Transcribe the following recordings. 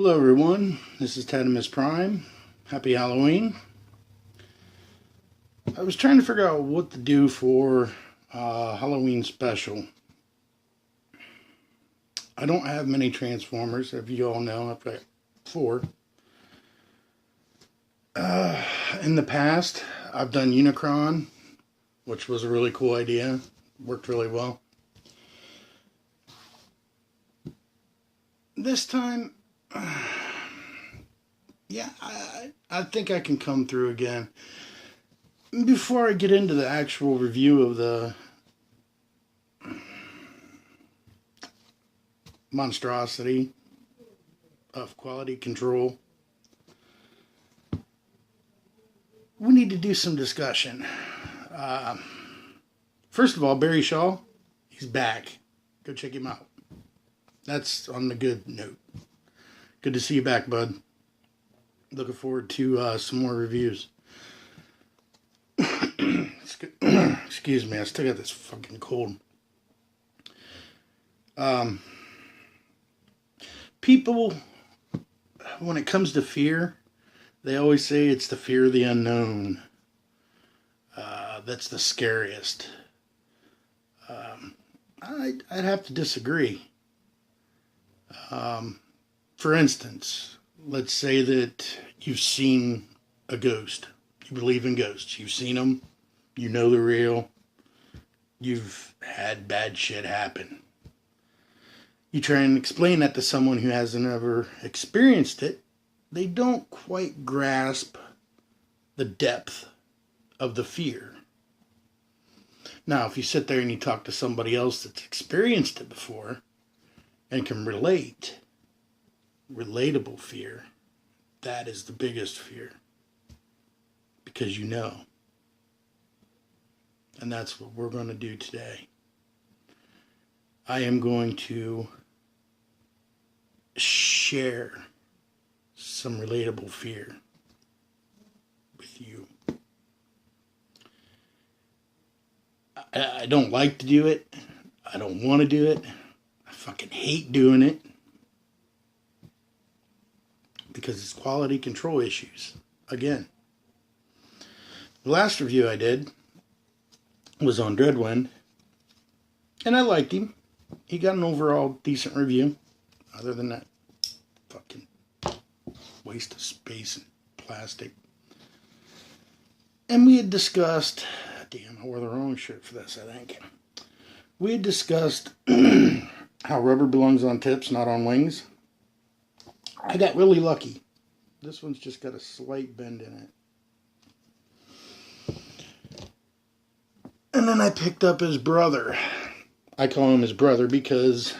Hello everyone, this is Tattimusprime. Happy Halloween. I was trying to figure out what to do for Halloween special. I don't have many Transformers, if you all know. I've got 4. In the past, I've done Unicron, which was a really cool idea. Worked really well. This time, yeah, I think I can come through again. Before I get into the actual review of the monstrosity of quality control, we need to do some discussion. First of all, Barry Shaw, he's back. Go check him out. That's on the good note. Good to see you back, bud. Looking forward to some more reviews. Excuse me, I still got this fucking cold. People, when it comes to fear, they always say it's the fear of the unknown. That's the scariest. I'd have to disagree. For instance, let's say that you've seen a ghost. You believe in ghosts. You've seen them. You know they're real. You've had bad shit happen. You try and explain that to someone who hasn't ever experienced it. They don't quite grasp the depth of the fear. Now, if you sit there and you talk to somebody else that's experienced it before and can relate, relatable fear, that is the biggest fear. Because you know. And that's what we're going to do today. I am going to share some relatable fear with you. I don't like to do it. I don't want to do it. I fucking hate doing it. Because it's quality control issues. Again. The last review I did was on Dreadwing. And I liked him. He got an overall decent review. Other than that fucking waste of space and plastic. And we had discussed... Damn, I wore the wrong shirt for this, I think. We had discussed how rubber belongs on tips, not on wings. I got really lucky. This one's just got a slight bend in it. And then I picked up his brother. I call him his brother because,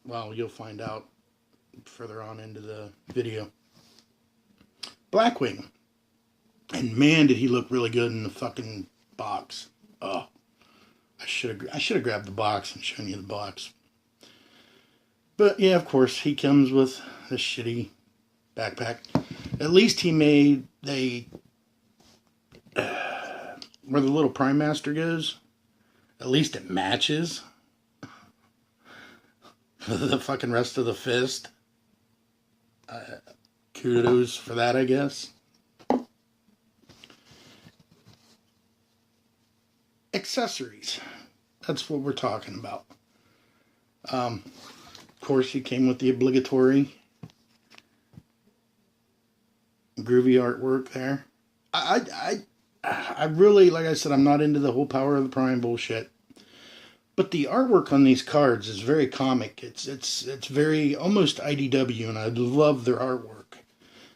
well, you'll find out further on into the video. Blackwing. And man, did he look really good in the fucking box. Oh, I should have grabbed the box and shown you the box. But yeah, of course, he comes with this shitty backpack. At least he made where the little Prime Master goes, at least it matches the fucking rest of the fist. Kudos for that, I guess. Accessories. That's what we're talking about. Of course, he came with the obligatory groovy artwork there. I really, like I said, I'm not into the whole Power of the Prime bullshit. But the artwork on these cards is very comic. It's very almost IDW, and I love their artwork.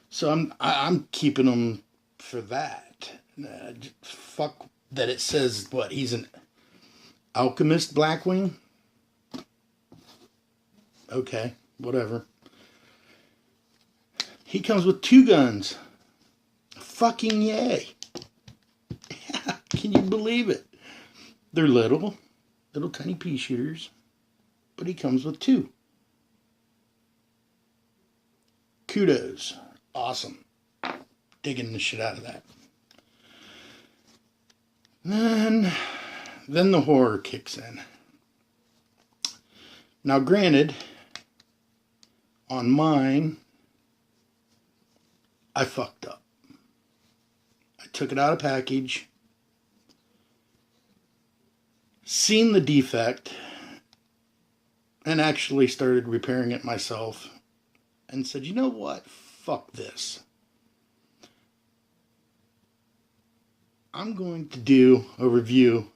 So I'm keeping them for that. Fuck that it says what, he's an alchemist Blackwing. Okay, whatever. He comes with 2 guns. Fucking yay. Can you believe it? They're little tiny pea shooters, but he comes with 2. Kudos. Awesome. Digging the shit out of that. Then the horror kicks in. Now granted, on mine, I fucked up. I took it out of package, seen the defect, and actually started repairing it myself and said, you know what? Fuck this. I'm going to do a review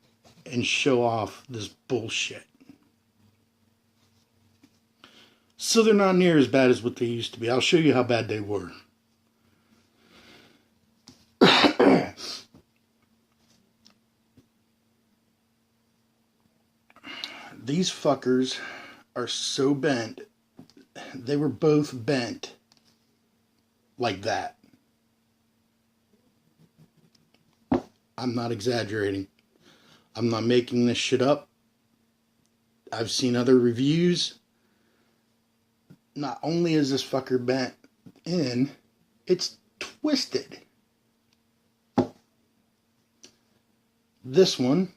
and show off this bullshit. So they're not near as bad as what they used to be. I'll show you how bad they were. These fuckers are so bent. They were both bent like that. I'm not exaggerating. I'm not making this shit up. I've seen other reviews. Not only is this fucker bent in, it's twisted. This one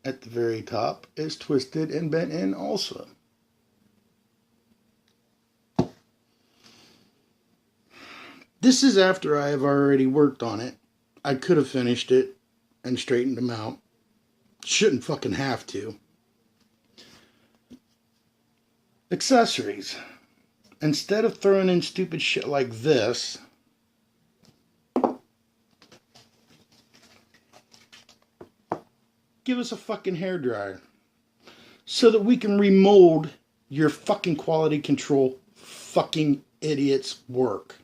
at the very top is twisted and bent in also. This is after I have already worked on it. I could have finished it and straightened them out. Shouldn't fucking have to. Accessories. Instead of throwing in stupid shit like this, give us a fucking hairdryer so that we can remold your fucking quality control fucking idiot's work.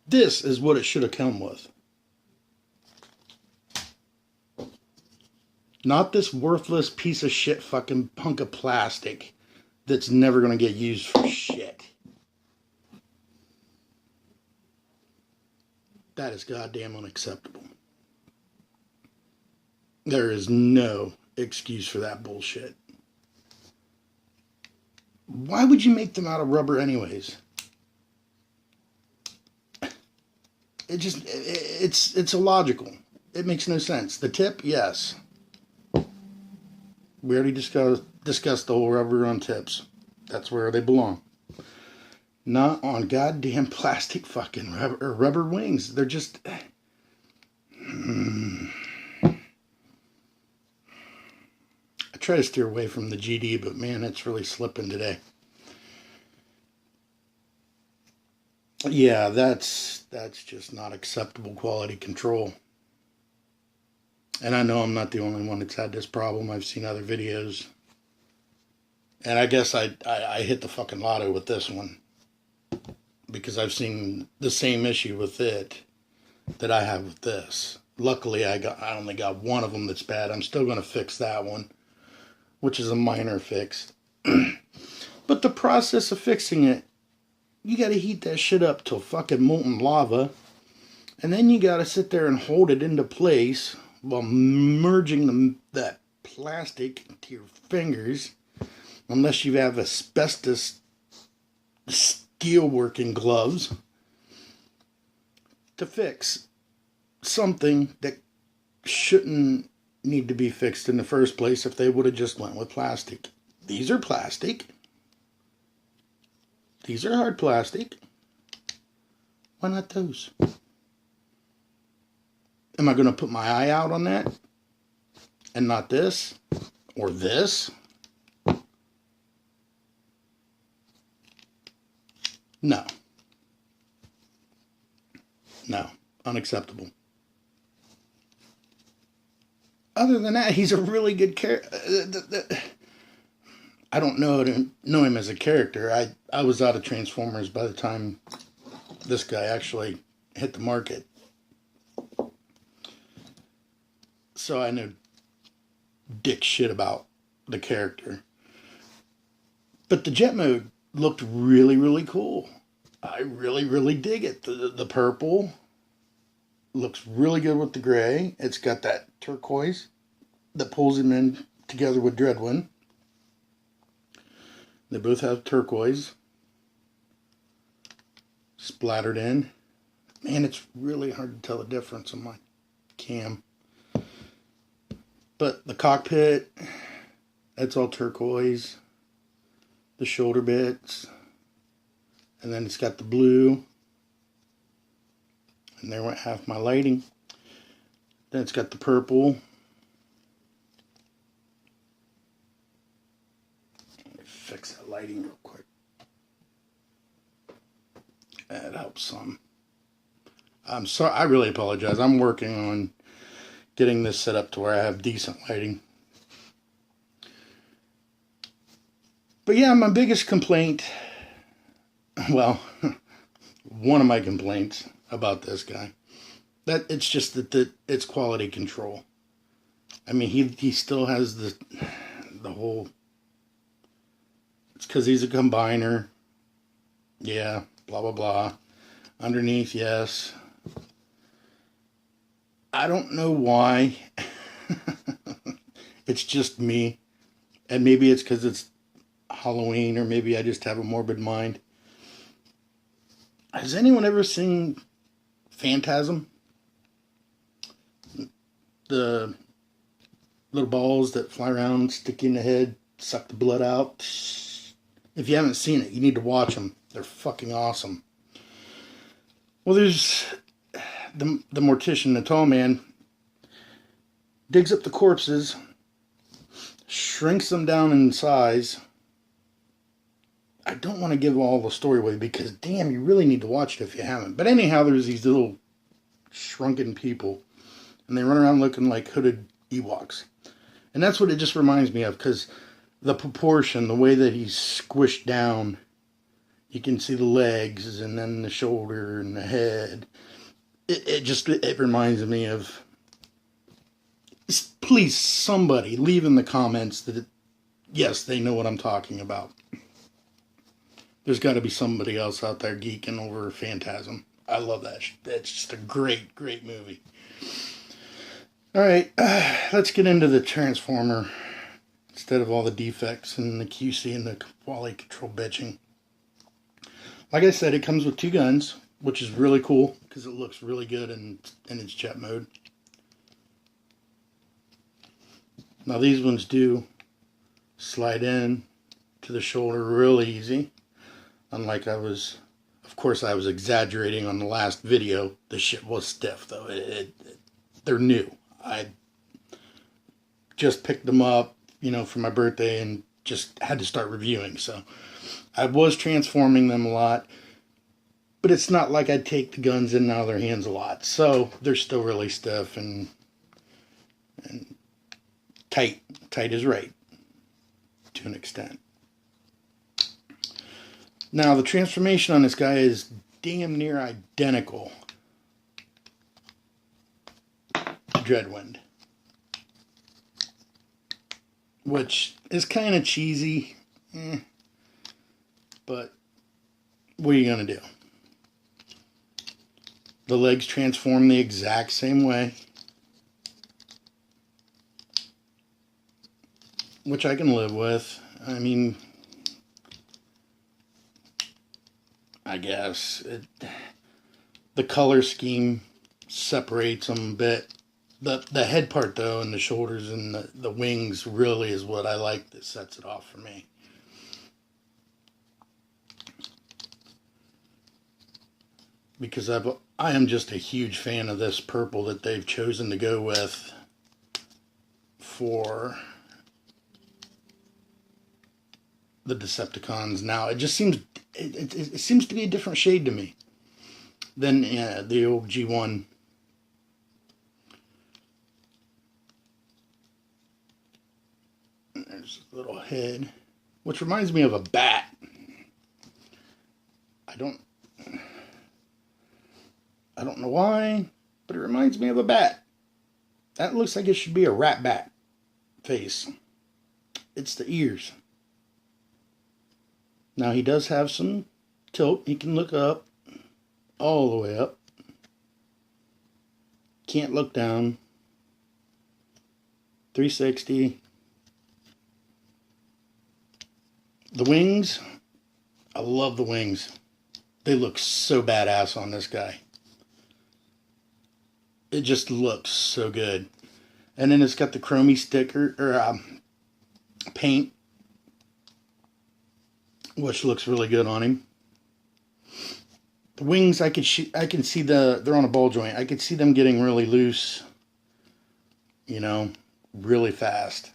This is what it should have come with. Not this worthless piece of shit fucking hunk of plastic that's never going to get used for shit. That is goddamn unacceptable. There is no excuse for that bullshit. Why would you make them out of rubber anyways? It's illogical. It makes no sense. The tip, yes. We already discussed the whole rubber on tips. That's where they belong. Not on goddamn plastic fucking rubber wings. They're just... I try to steer away from the GD, but man, it's really slipping today. Yeah, that's just not acceptable quality control. And I know I'm not the only one that's had this problem. I've seen other videos. And I guess I hit the fucking lotto with this one. Because I've seen the same issue with it that I have with this. Luckily, I only got one of them that's bad. I'm still going to fix that one, which is a minor fix. But the process of fixing it, you got to heat that shit up till fucking molten lava. And then you got to sit there and hold it into place while merging that plastic into your fingers. Unless you have asbestos steelworking gloves. To fix something that shouldn't need to be fixed in the first place if they would have just went with plastic. These are plastic. These are hard plastic. Why not those? Am I going to put my eye out on that? And not this? Or this? No. No. Unacceptable. Other than that, he's a really good character. I don't know him as a character. I was out of Transformers by the time this guy actually hit the market. So I know dick shit about the character. But the jet mode looked really, really cool. I really, really dig it. The purple looks really good with the gray. It's got that turquoise that pulls him in together with Dreadwing. They both have turquoise splattered in. Man, it's really hard to tell the difference on my cam. But the cockpit, that's all turquoise. The shoulder bits, And then it's got the blue. And there went half my lighting. Then it's got the purple. Let me fix that lighting real quick. That helps some. I'm sorry, I really apologize. I'm working on getting this set up to where I have decent lighting. But yeah, my biggest complaint, well, one of my complaints about this guy, that it's just that it's quality control. I mean, he still has the whole, it's because he's a combiner. Yeah, blah, blah, blah. Underneath, yes. I don't know why. It's just me. And maybe it's because it's Halloween, or maybe I just have a morbid mind. Has anyone ever seen Phantasm? The little balls that fly around, stick you in the head, suck the blood out. If you haven't seen it, you need to watch them. They're fucking awesome. Well, there's the mortician, the tall man, digs up the corpses, shrinks them down in size. I don't want to give all the story away because, damn, you really need to watch it if you haven't. But anyhow, there's these little shrunken people, and they run around looking like hooded Ewoks. And that's what it just reminds me of, because the proportion, the way that he's squished down, you can see the legs, and then the shoulder, and the head. It reminds me of... Please, somebody, leave in the comments that, yes, they know what I'm talking about. There's got to be somebody else out there geeking over Phantasm. I love that. That's just a great, great movie. Alright, let's get into the Transformer. Instead of all the defects and the QC and the quality control bitching. Like I said, it comes with 2 guns, which is really cool because it looks really good in its jet mode. Now these ones do slide in to the shoulder real easy. Unlike of course I was exaggerating on the last video. The shit was stiff though. They're new. I just picked them up, for my birthday and just had to start reviewing. So I was transforming them a lot. But it's not like I take the guns in and out of their hands a lot. So they're still really stiff and tight. Tight is right. To an extent. Now the transformation on this guy is damn near identical to Dreadwing. Which is kind of cheesy. But what are you going to do? The legs transform the exact same way. Which I can live with. I mean, I guess. The color scheme separates them a bit. The head part, though, and the shoulders and the wings really is what I like that sets it off for me. Because I am just a huge fan of this purple that they've chosen to go with for the Decepticons. Now it just seems it seems to be a different shade to me than the old G1. And there's a little head, which reminds me of a bat. I don't know why, but it reminds me of a bat. That looks like it should be a rat bat face. It's the ears. Now he does have some tilt. He can look up, all the way up. Can't look down. 360. The wings, I love the wings. They look so badass on this guy. It just looks so good. And then it's got the chromey sticker, or paint, which looks really good on him. The wings, I can see they're on a ball joint. I could see them getting really loose, you know, really fast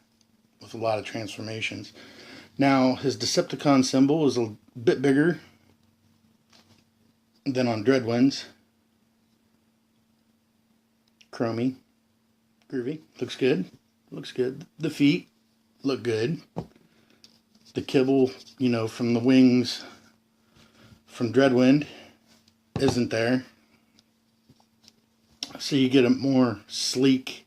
with a lot of transformations. Now, his Decepticon symbol is a bit bigger than on Dreadwing's. Chromey. Groovy. Looks good. Looks good. The feet look good. The kibble, you know, from the wings from Dreadwind isn't there. So you get a more sleek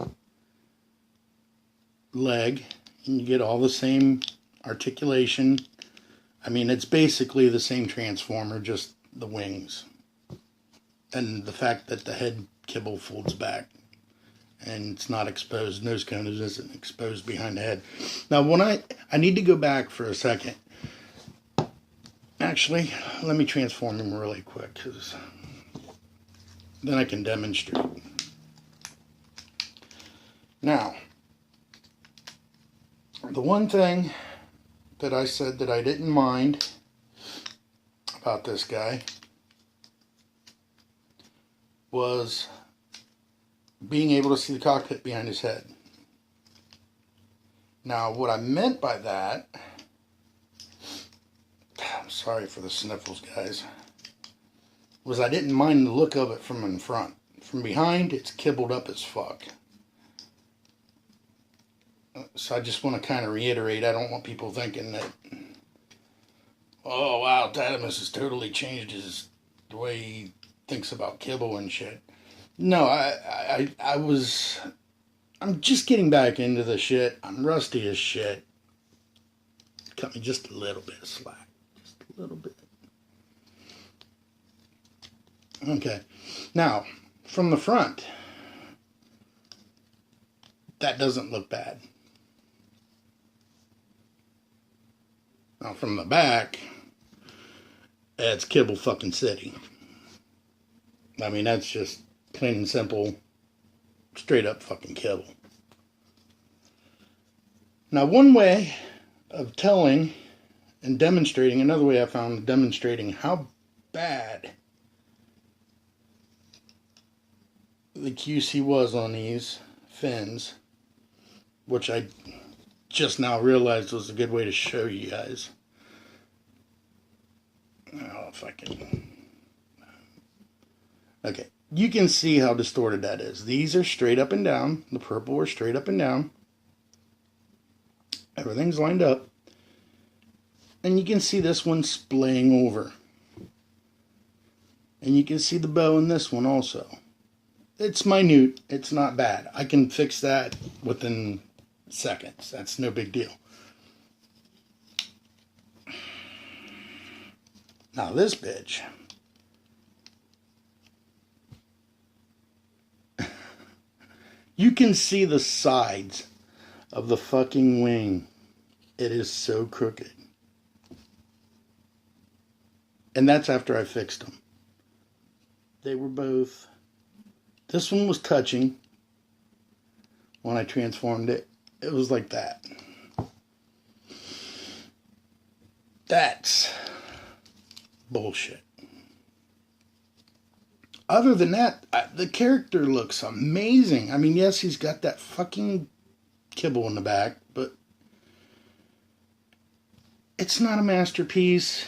leg. And you get all the same articulation. I mean, it's basically the same transformer, just the wings. And the fact that the head kibble folds back and it's not exposed, nose cone isn't exposed behind the head. Now, when I need to go back for a second. Actually, let me transform him really quick, because then I can demonstrate. Now, the one thing that I said that I didn't mind about this guy was being able to see the cockpit behind his head. Now, what I meant by that, I'm sorry for the sniffles, guys, was I didn't mind the look of it from in front. From behind, it's kibbled up as fuck. So I just want to kind of reiterate, I don't want people thinking that, oh wow, Tattimus has totally changed the way he thinks about kibble and shit. No, I'm just getting back into the shit. I'm rusty as shit. Cut me just a little bit of slack. Just a little bit. Okay. Now, from the front, that doesn't look bad. Now, from the back, it's Kibble fucking City. I mean, that's just plain and simple, straight up fucking kibble. Now, one way of telling and demonstrating, another way I found demonstrating how bad the QC was on these fins, which I just now realized was a good way to show you guys. Oh, if I can. Okay, you can see how distorted that is. These are straight up and down. The purple are straight up and down. Everything's lined up. And you can see this one splaying over. And you can see the bow in this one also. It's minute. It's not bad. I can fix that within seconds. That's no big deal. Now this bitch. You can see the sides of the fucking wing. It is so crooked. And that's after I fixed them. They were both... This one was touching. When I transformed it, it was like that. That's bullshit. Other than that, the character looks amazing. I mean, yes, he's got that fucking kibble in the back, but it's not a masterpiece.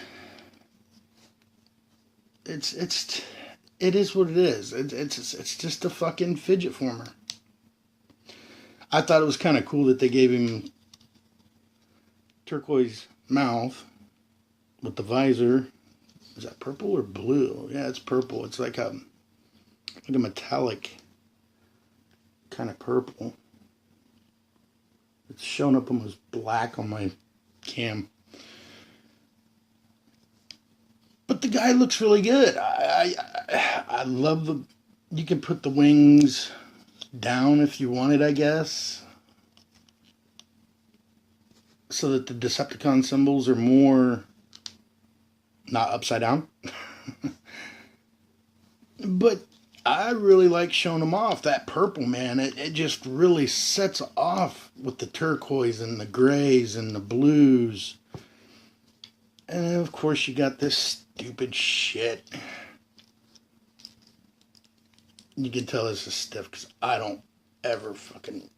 It is what it is. It's just a fucking fidget former. I thought it was kind of cool that they gave him turquoise mouth with the visor. Is that purple or blue? Yeah, it's purple. It's like a metallic kind of purple. It's showing up almost black on my cam. But the guy looks really good. I love the... You can put the wings down if you wanted, I guess. So that the Decepticon symbols are more... not upside down. But I really like showing them off. That purple, man, it just really sets off with the turquoise and the grays and the blues. And of course you got this stupid shit You can tell this is stiff because I don't ever fucking...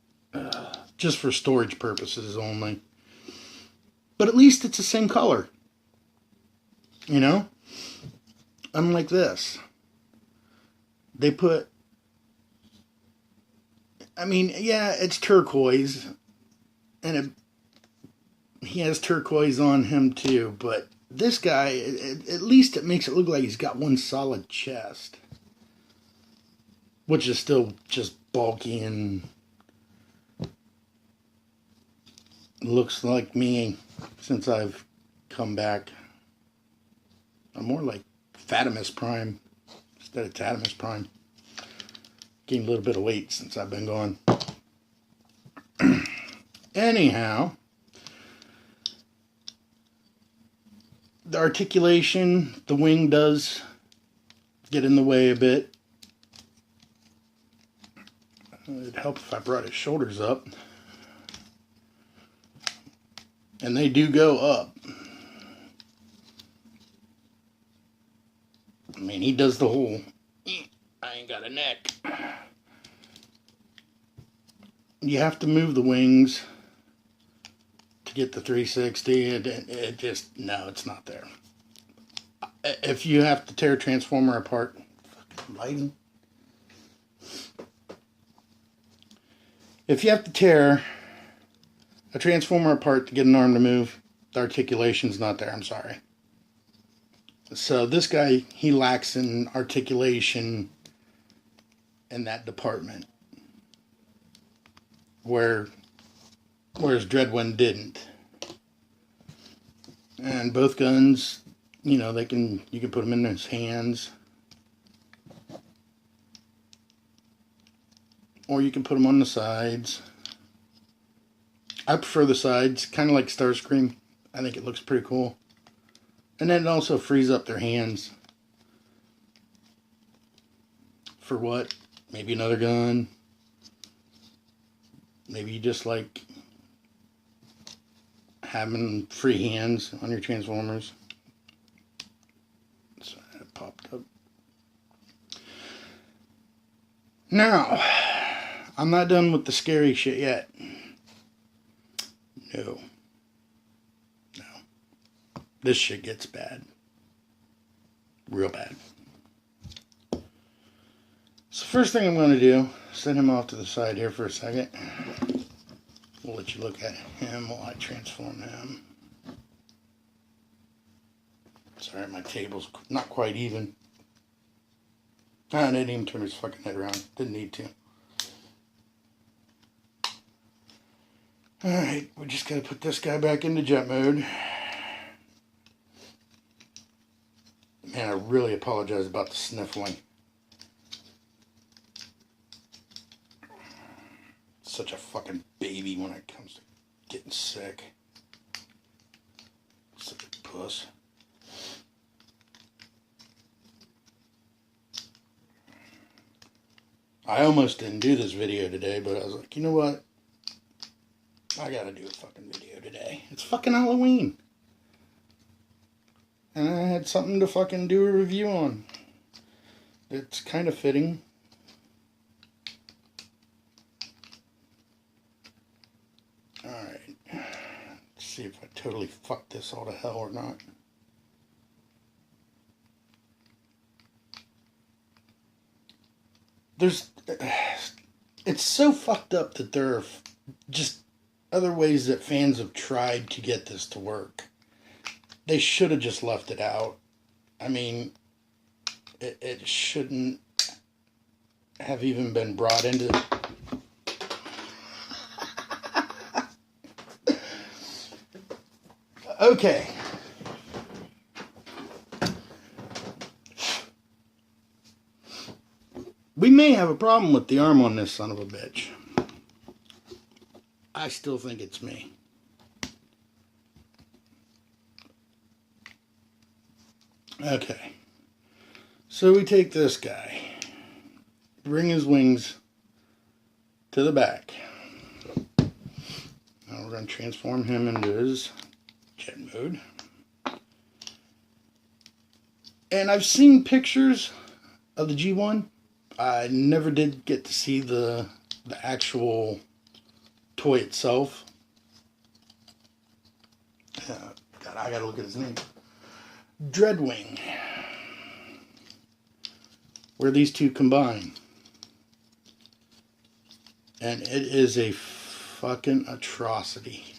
just for storage purposes only. But at least it's the same color. You know? Unlike this. They put... I mean, yeah, it's turquoise. And he has turquoise on him too. But this guy, at least it makes it look like he's got one solid chest. Which is still just bulky and looks like me since I've come back. I'm more like Tattimusprime instead of Tattimusprime. Gained a little bit of weight since I've been gone. Anyhow, the articulation, the wing does get in the way a bit. It'd help if I brought his shoulders up. And they do go up. I mean, he does the whole, I ain't got a neck. You have to move the wings to get the 360. It just, no, it's not there. If you have to tear a transformer apart, fucking lighting. If you have to tear a transformer apart to get an arm to move, the articulation's not there, I'm sorry. So this guy, he lacks in articulation in that department. Whereas Dreadwing didn't. And both guns, you know, you can put them in his hands. Or you can put them on the sides. I prefer the sides, kind of like Starscream. I think it looks pretty cool. And then it also frees up their hands. For what? Maybe another gun. Maybe you just like having free hands on your Transformers. So that popped up. Now, I'm not done with the scary shit yet. No. This shit gets bad. Real bad. So first thing I'm going to do, set him off to the side here for a second. We'll let you look at him while I transform him. Sorry, my table's not quite even. I didn't even turn his fucking head around. Didn't need to. Alright, we just gotta put this guy back into jet mode. Man, I really apologize about the sniffling. Such a fucking baby when it comes to getting sick. Such a puss. I almost didn't do this video today, but I was like, you know what? I gotta do a fucking video today. It's fucking Halloween. And I had something to fucking do a review on. It's kind of fitting. Alright. Let's see if I totally fucked this all to hell or not. It's so fucked up that there are just other ways that fans have tried to get this to work. They should have just left it out. I mean, it shouldn't have even been brought into... Okay. We may have a problem with the arm on this son of a bitch. I still think it's me. Okay. So we take this guy, bring his wings to the back. Now we're going to transform him into his jet mode. And I've seen pictures of the G1 I never did get to see the actual toy itself. God, I gotta look at his name. Dreadwing. Where these two combine. And it is a fucking atrocity.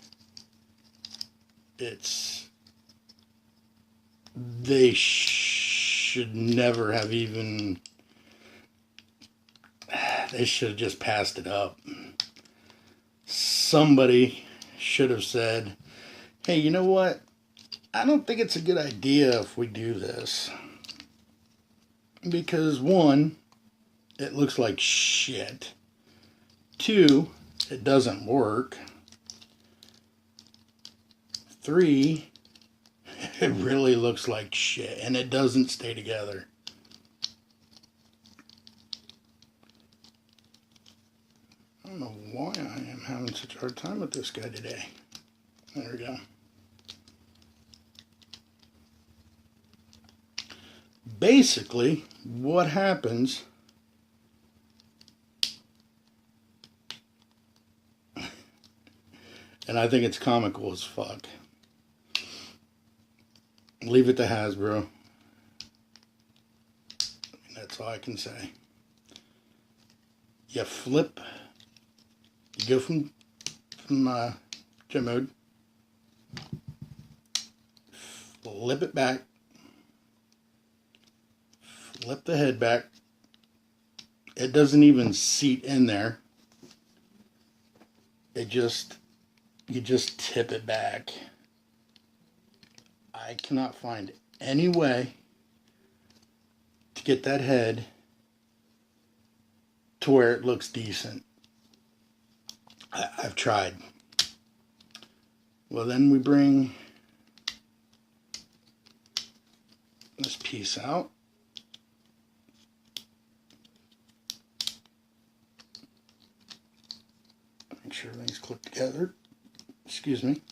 They should never have even, they should have just passed it up. Somebody should have said, hey, you know what? I don't think it's a good idea if we do this. Because one, it looks like shit. Two, it doesn't work. Three, it really looks like shit and it doesn't stay together. I don't know why I am having such a hard time with this guy today. There we go. Basically, what happens and I think it's comical as fuck. Leave it to Hasbro. That's all I can say. You flip. You go from gym mode. Flip it back. Flip the head back. It doesn't even seat in there. You just tip it back. I cannot find any way to get that head to where it looks decent. I've tried. Well, then we bring this piece out. Make sure everything's clipped together. Excuse me.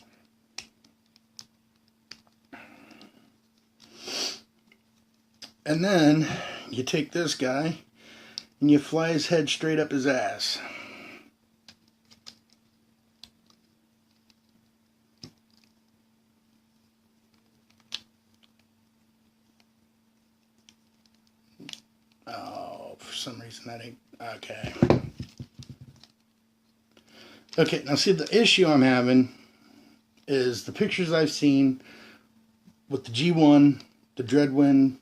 And then you take this guy and you fly his head straight up his ass. Oh, for some reason that ain't okay. Okay, now see, the issue I'm having is the pictures I've seen with the G1, the dreadwing.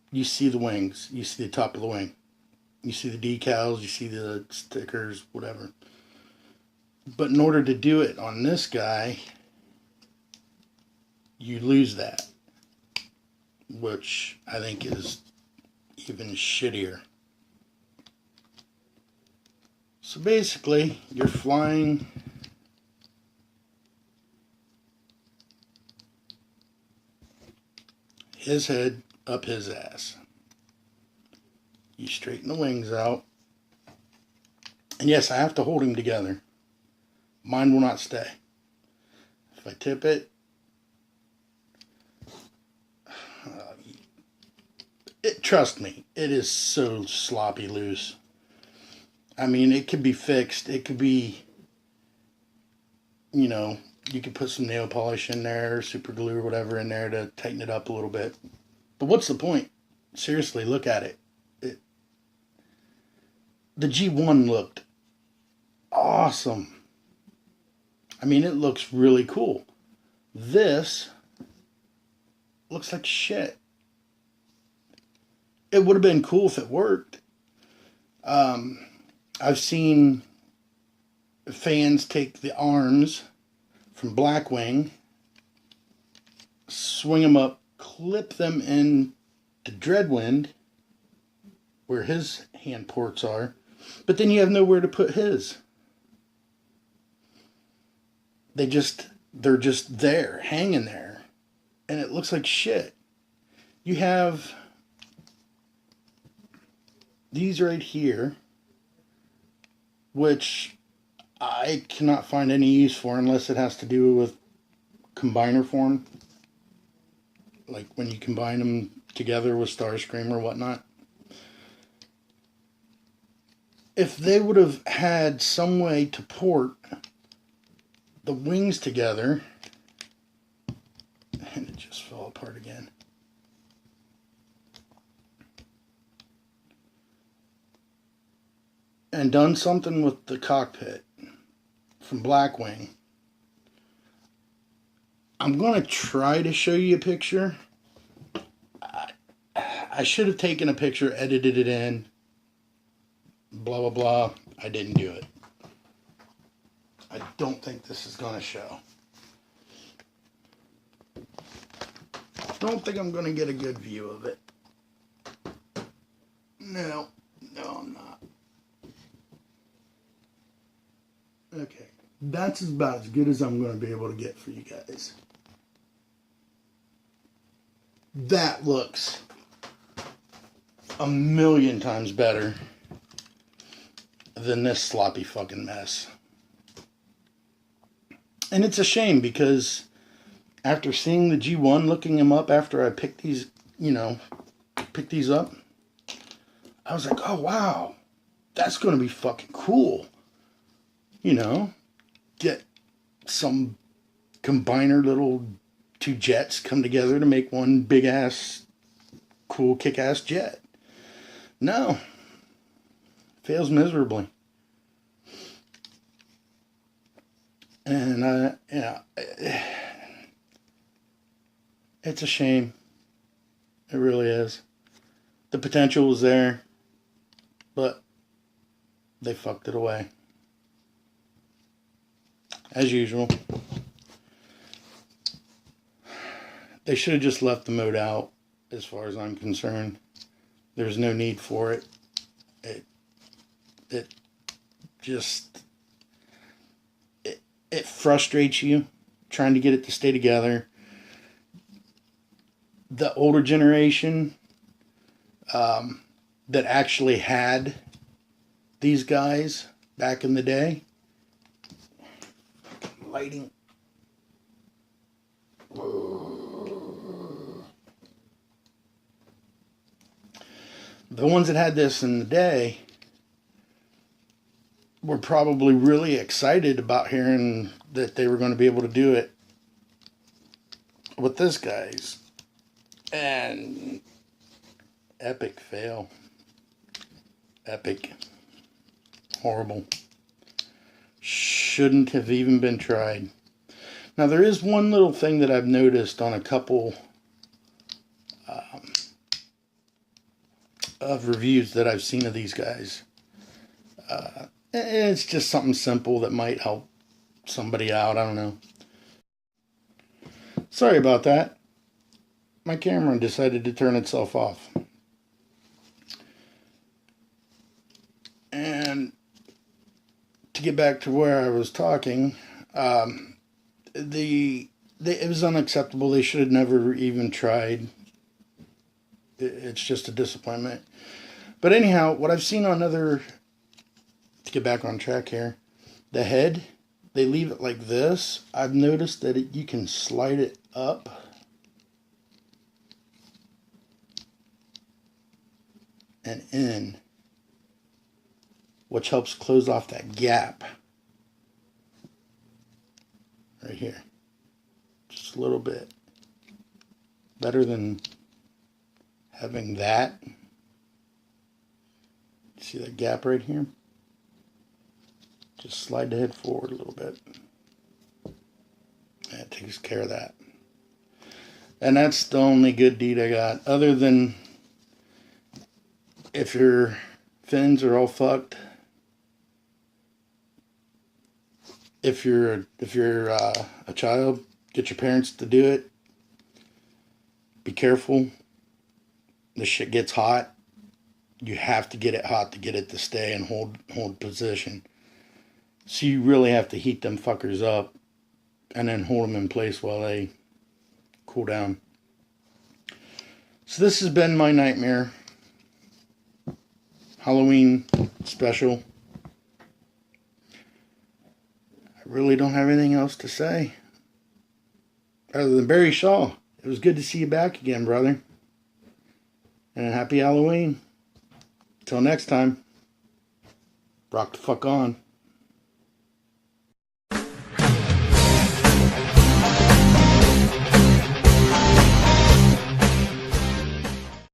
You see the wings, you see the top of the wing, you see the decals, you see the stickers, whatever. But in order to do it on this guy, you lose that, which I think is even shittier. So basically, you're flying his head up his ass. You straighten the wings out. And yes, I have to hold him together. Mine will not stay. If I tip it, trust me, it is so sloppy loose. I mean, it could be fixed. It could be, you know, you could put some nail polish in there, super glue or whatever in there to tighten it up a little bit. But what's the point? Seriously, look at it. The G1 looked awesome. I mean, it looks really cool. This looks like shit. It would have been cool if it worked. I've seen fans take the arms from Blackwing, swing them up, clip them in the dreadwing where his hand ports are, but then you have nowhere to put his. They're just there, hanging there, and it looks like shit. You have these right here, which I cannot find any use for unless it has to do with combiner form. Like when you combine them together with Starscream or whatnot. if they would have had some way to port the wings together, and it just fell apart again. And done something with the cockpit from Blackwing. I'm going to try to show you a picture. I should have taken a picture, edited it in, blah, blah, blah. I didn't do it. I don't think this is going to show. I don't think I'm going to get a good view of it. No, I'm not. Okay, that's about as good as I'm going to be able to get for you guys. That looks a million times better than this sloppy fucking mess. And it's a shame because after seeing the G1, looking them up after I picked these, picked these up, I was like, oh wow, that's going to be fucking cool. Get some combiner little two jets come together to make one big ass, cool kick ass jet. No. Fails miserably. And, it's a shame. It really is. The potential was there, but they fucked it away. As usual. They should have just left the mode out, as far as I'm concerned. There's no need for it. It frustrates you trying to get it to stay together. The older generation that actually had these guys back in the day, lighting. The ones that had this in the day were probably really excited about hearing that they were going to be able to do it with this guy's. And epic fail. Epic. Horrible. Shouldn't have even been tried. Now there is one little thing that I've noticed on a couple of reviews that I've seen of these guys. It's just something simple that might help somebody out. I don't know. Sorry about that. My camera decided to turn itself off. And to get back to where I was talking, it was unacceptable. They should have never even tried. It's just a disappointment. But anyhow, what I've seen on other, to get back on track here, the head, they leave it like this. I've noticed that you can slide it up and in, which helps close off that gap right here. Just a little bit. Better than having that. See that gap right here? Just slide the head forward a little bit. That takes care of that. And that's the only good deed I got. Other than if your fins are all fucked, if you're a child, get your parents to do it. Be careful. This shit gets hot. You have to get it hot to get it to stay and hold position. So you really have to heat them fuckers up and then hold them in place while they cool down. So this has been my nightmare Halloween special. I really don't have anything else to say other than Barry Shaw. It was good to see you back again, brother. And happy Halloween. Till next time. rock the fuck on.